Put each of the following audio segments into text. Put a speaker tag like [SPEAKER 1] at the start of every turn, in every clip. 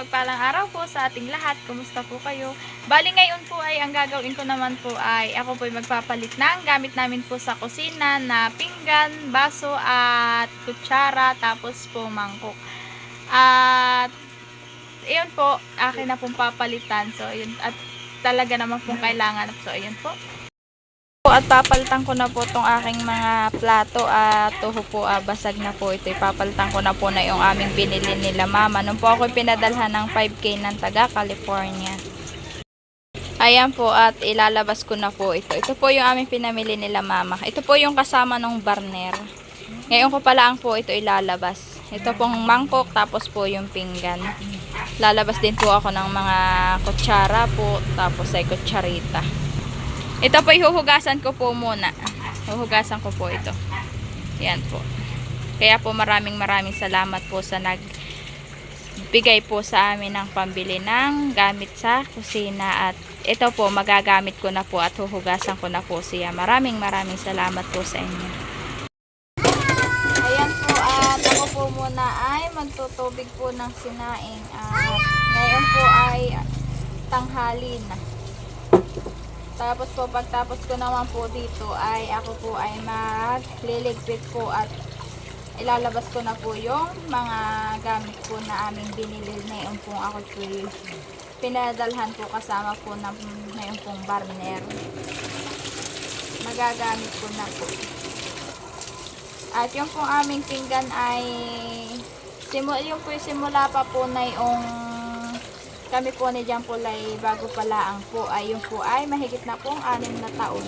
[SPEAKER 1] mapagpalang araw po sa ating lahat. Kumusta po kayo? Bali ngayon po ay ang gagawin ko naman po ay ako po ay magpapalit ng gamit namin po sa kusina na pinggan, baso at kutsara, tapos po mangkok. At iyon po, akin na pong papalitan. So yun, at talaga naman pong kailangan. So ayun po. At papalitan ko na po itong aking mga plato at toho po basag na po ito. Papalitan ko na po na yung aming binili nila mama. Nung po ako pinadalhan ng 5K ng taga California. Ayan po at ilalabas ko na po ito. Ito po yung aming pinamili nila mama. Ito po yung kasama ng burner. Ngayon ko pala ang po ito ilalabas. Ito pong mangkok tapos po yung pinggan. Lalabas din po ako ng mga kutsara po tapos ay kutsarita. Ito po ihuhugasan ko po muna. Huhugasan ko po ito. Yan po. Kaya po maraming salamat po sa nagbigay po sa amin ng pambili ng gamit sa kusina. At ito po magagamit ko na po at huhugasan ko na po siya. Maraming salamat po sa inyo. Ayan po at ako po muna ay magtutubig po ng sinaing. At ngayon po ay tanghali na. Tapos po, pagtapos ko naman po dito ay ako po ay magliligpit po at ilalabas ko na po yung mga gamit po na aming binili ngayon po. Ako po pinadalhan po kasama po na ngayon pong burner. Magagamit ko na po. At yung pong aming pinggan ay yung po simula pa po na yung kami po ni Jan Pulay bago palaang po ay yung po ay mahigit na pong 6 na taon.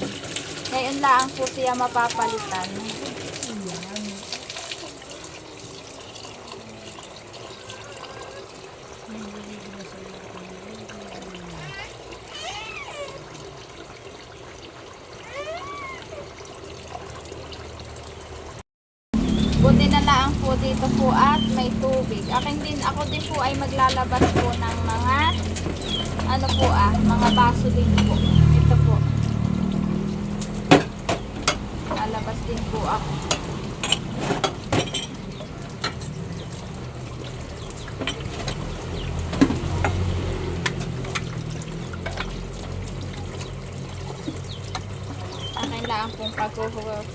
[SPEAKER 1] Ngayon lang po siya mapapalitan. Buti na lang po dito po at may tubig. Ako din po ay maglalabas po ng mga mga baso din po. Ito po. Lalabas din po ako. Kailangan pong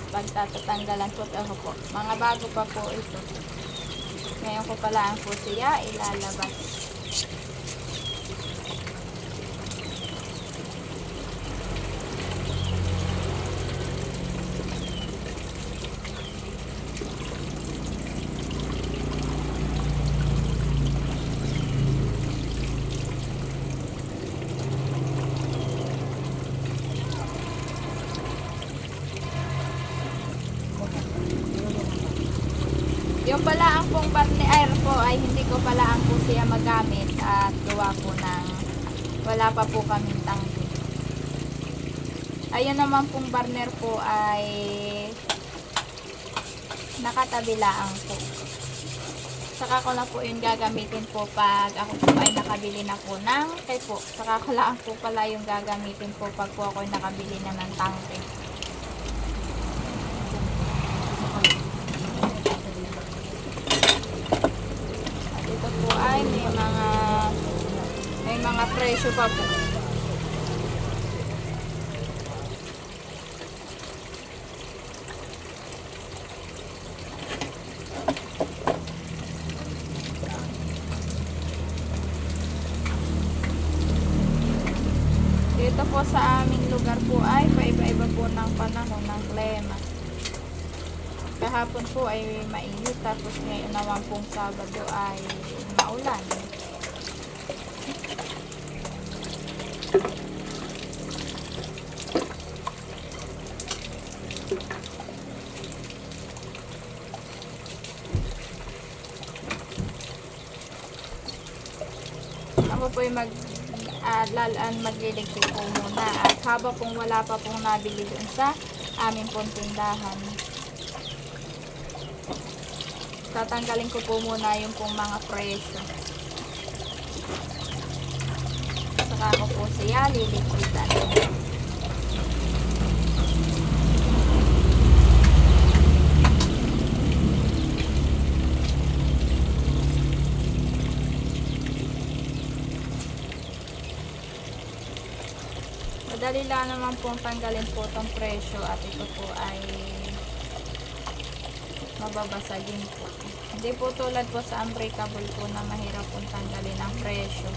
[SPEAKER 1] pagtatanggalan po ito po. Mga bago pa po ito. Ngayon ko pala po siya ilalabas. Yung pala ang pong barnier po ay hindi ko pala ang po siya magamit at gawa po ng wala pa po kaming tangke. Ayun naman pong barnier po ay nakatabilaan po. Saka ko na po yun gagamitin po pag ako po ay nakabili na po ng po. Saka ko lang po pala yung gagamitin po pag po ako ay nakabili na ng tangke. Po ay may mga presyo pa po. Dito po sa aming lugar po ay paiba-iba po ng panahon ng klima. Kahapon po ay mainit tapos ngayon naman pong Sabado ay maulan. Ako po ay magliligpit po muna at habang pong wala pa pong nabili dun sa aming pong tindahan. Tatanggalin ko po muna yung pong mga presyo. Saka ko po siya liligpitan. Madali lang naman po tanggalin po itong presyo at ito po ay mababasagin po. Hindi po tulad po sa unbreakable po na mahirap po tanggalin ang presyo.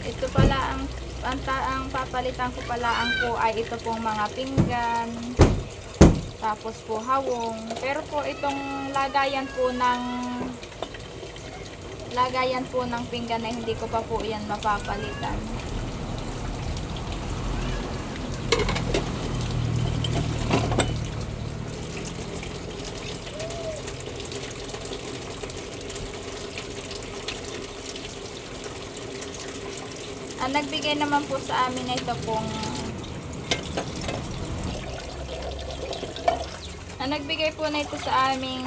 [SPEAKER 1] Ito pala ang papalitan ko pala ang po ay ito pong mga pinggan, tapos po hawong. Pero po itong lagayan po ng pinggan na hindi ko pa po yan mapapalitan. Ang nagbigay naman po sa amin na ito pong sa aming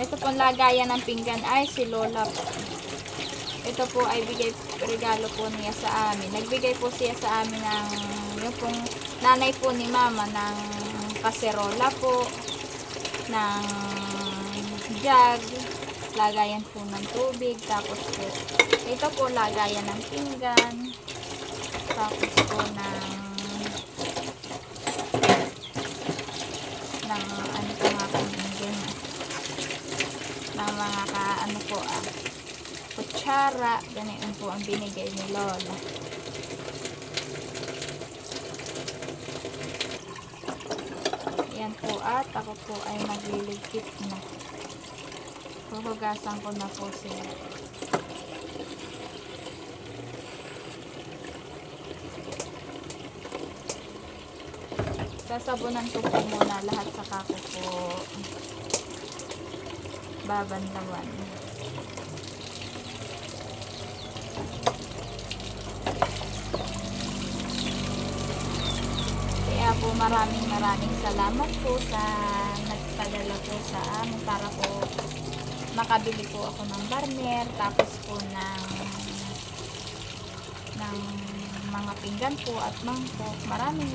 [SPEAKER 1] ito pong lagayan ng pinggan ay si Lola po. Ito po ay regalo po niya sa amin. Nagbigay po siya sa amin ng yung pong nanay po ni Mama ng kaserola po, ng jug, lagayan po ng tubig, tapos po ito po lagayan ng pinggan, tapos po ng ano po nga po ng mga ano po kutsara, ganyan po ang binigay ni Lola. Yan po at ako po ay magliligpit na. Huhugasan ko na po sila. Sasabunan ko po muna lahat saka ko po babanlawan. Kaya po maraming salamat po sa nagpadala po sa amin para po makabili po ako ng barner, tapos po ng mga pinggan po at mangkok. Maraming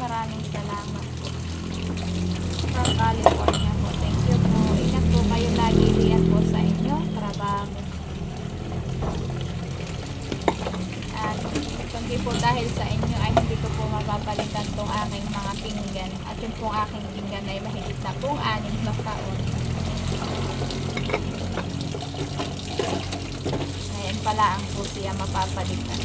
[SPEAKER 1] salamat po. From California po. Thank you po. Ingat po kayo lagi riyan po sa inyo trabaho. At kundi po dahil sa inyo ay hindi ko po mapapalitan tong aking mga pinggan. At yung pong aking pinggan ay mahigit na pong 6 na taon. Ngayon pala ang po siya mapapalitan.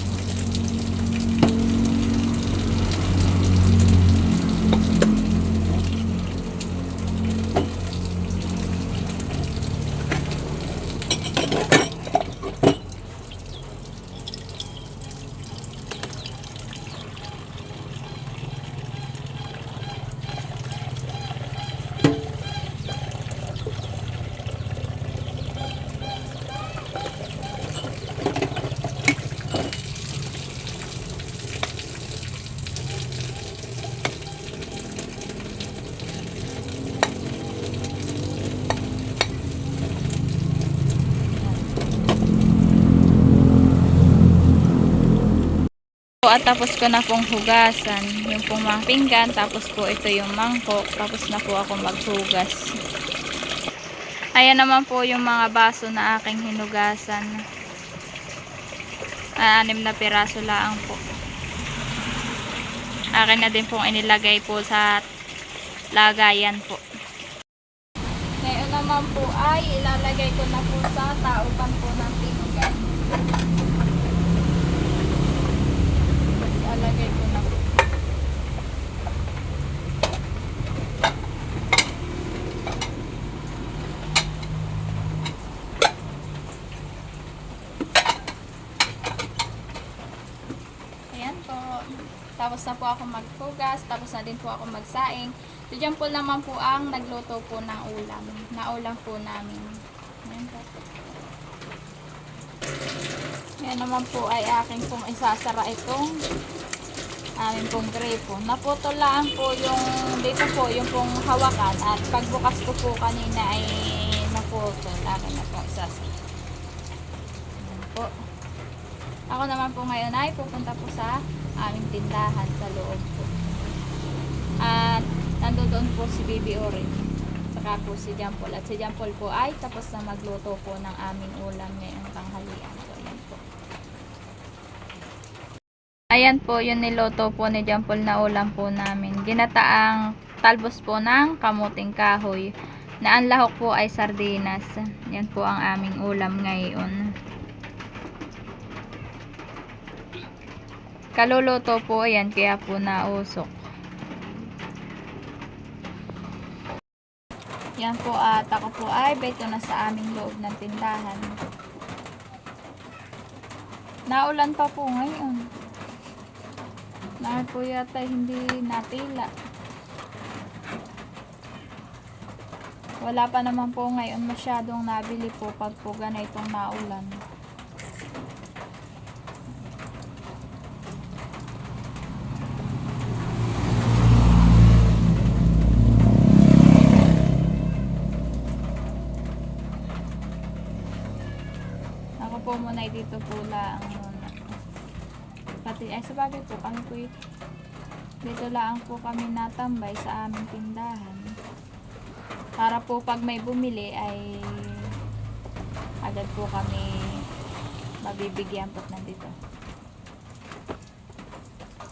[SPEAKER 1] At tapos ko na pong hugasan yung pong mga pinggan, tapos po ito yung mangkok, tapos na po ako maghugas. Ayan naman po yung mga baso na aking hinugasan. 6 na piraso lang po. Akin na din pong inilagay po sa lagayan po. Ngayon naman po ay ilalagay ko na po sa taupan po ng pinggan. Ilalagay ko na po. Ayan po. Tapos na po ako maghugas, tapos na din po ako magsaing. So, dyan po naman po ang nagluto po ng ulam. Na ulam po namin. Ayan po. Yan naman po ay aking pong isasara itong amin pong gripo. Naputol lang po yung dito po, yung pong hawakan. At pagbukas ko po kanina ay naputol. Akin na po isasara. Ayan po. Ako naman po ngayon ay pupunta po sa aming tindahan sa loob po. At nandoon po si Baby Orange. saka po si Jampol. At si Jampol po ay tapos na magluto po ng aming ulam ngayong tanghalian. So, ayan po. Ayan po, yung niluto po ni Jampol na ulam po namin. Ginataang talbos po ng kamuting kahoy. Na ang lahok po ay sardinas. Yan po ang aming ulam ngayon. Kaluluto po, ayan, kaya po nausok. Yan po at ako po ay beto na sa aming loob ng tindahan. Naulan pa po ngayon. Lahat po yata hindi natila. Wala pa naman po ngayon masyadong nabili po pag po ganitong naulan. Ako po muna dito po lang muna. Pati ay sa bagay po kami po dito lang po kami natambay sa aming tindahan. Para po pag may bumili ay agad po kami mabibigyan po nandito.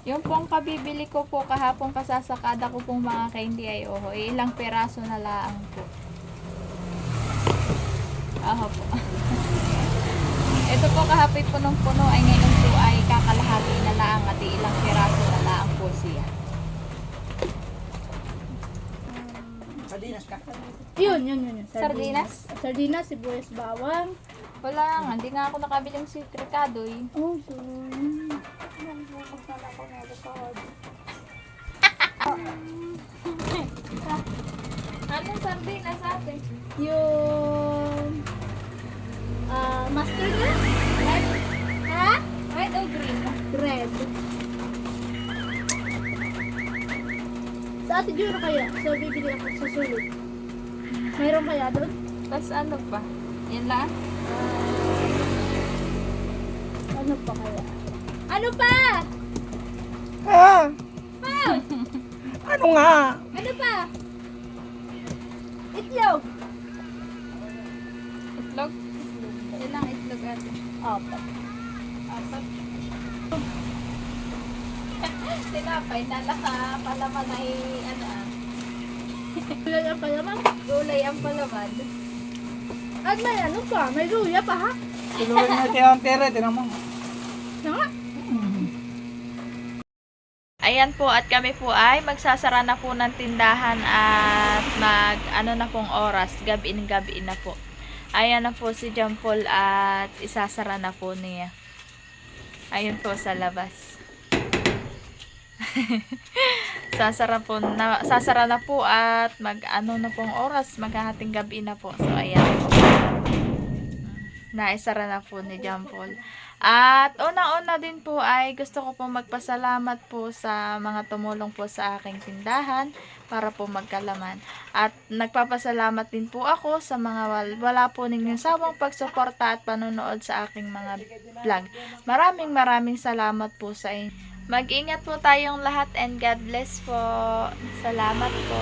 [SPEAKER 1] Yung pong kabibili ko po kahapon kasasakada ko pong mga candy ay ilang peraso na lang po. Po. Ito po kahapon punong-puno ay ngayon po ay kakalahati na lang at ilang peraso na lang po siya.
[SPEAKER 2] Sardinas ka?
[SPEAKER 3] Yun.
[SPEAKER 1] Sardinas?
[SPEAKER 3] Sardinas, sibuyas, bawang.
[SPEAKER 1] Wala nga, hindi nga ako nakabiling si Ricardo eh.
[SPEAKER 3] Oh, so...
[SPEAKER 1] Anong sardinas ate?
[SPEAKER 3] Yung... mustard na? Red? Ha?
[SPEAKER 1] Red o green?
[SPEAKER 3] Red. Sa Ate Jura kaya? So, bibili ako sa sulit. Mayroon kaya doon?
[SPEAKER 1] Tapos ano pa? Yan lang?
[SPEAKER 3] Ano pa kaya? Ano pa?
[SPEAKER 2] Ah! Ano nga?
[SPEAKER 3] Ano pa? Itlog.
[SPEAKER 1] Itlog? Yan lang itlog ate.
[SPEAKER 3] Apat.
[SPEAKER 1] Apat. Tinapay na laka palaman ay ano
[SPEAKER 3] Gulay ang palaman.
[SPEAKER 1] gulay ang palaman.
[SPEAKER 3] At may ano pa? May luya pa ha?
[SPEAKER 2] Tuloy na tayo ang pera, tinan mo.
[SPEAKER 3] Ano nga?
[SPEAKER 1] Ayan po at kami po ay magsasara na po ng tindahan at ano na pong oras, gabi na po. Ayan na po si Jampol at isasara na po niya. Ayun po sa labas. sasara na po at ano na pong oras, maghahating gabi na po. So ayan po. Naisara na po ni Jampol. At una-una din po ay gusto ko po magpasalamat po sa mga tumulong po sa aking tindahan para po magkalaman. At nagpapasalamat din po ako sa mga wala po ninyong sawang pagsuporta at panonood sa aking mga vlog. Maraming salamat po sa inyo. Mag-ingat po tayong lahat and God bless po. Salamat po.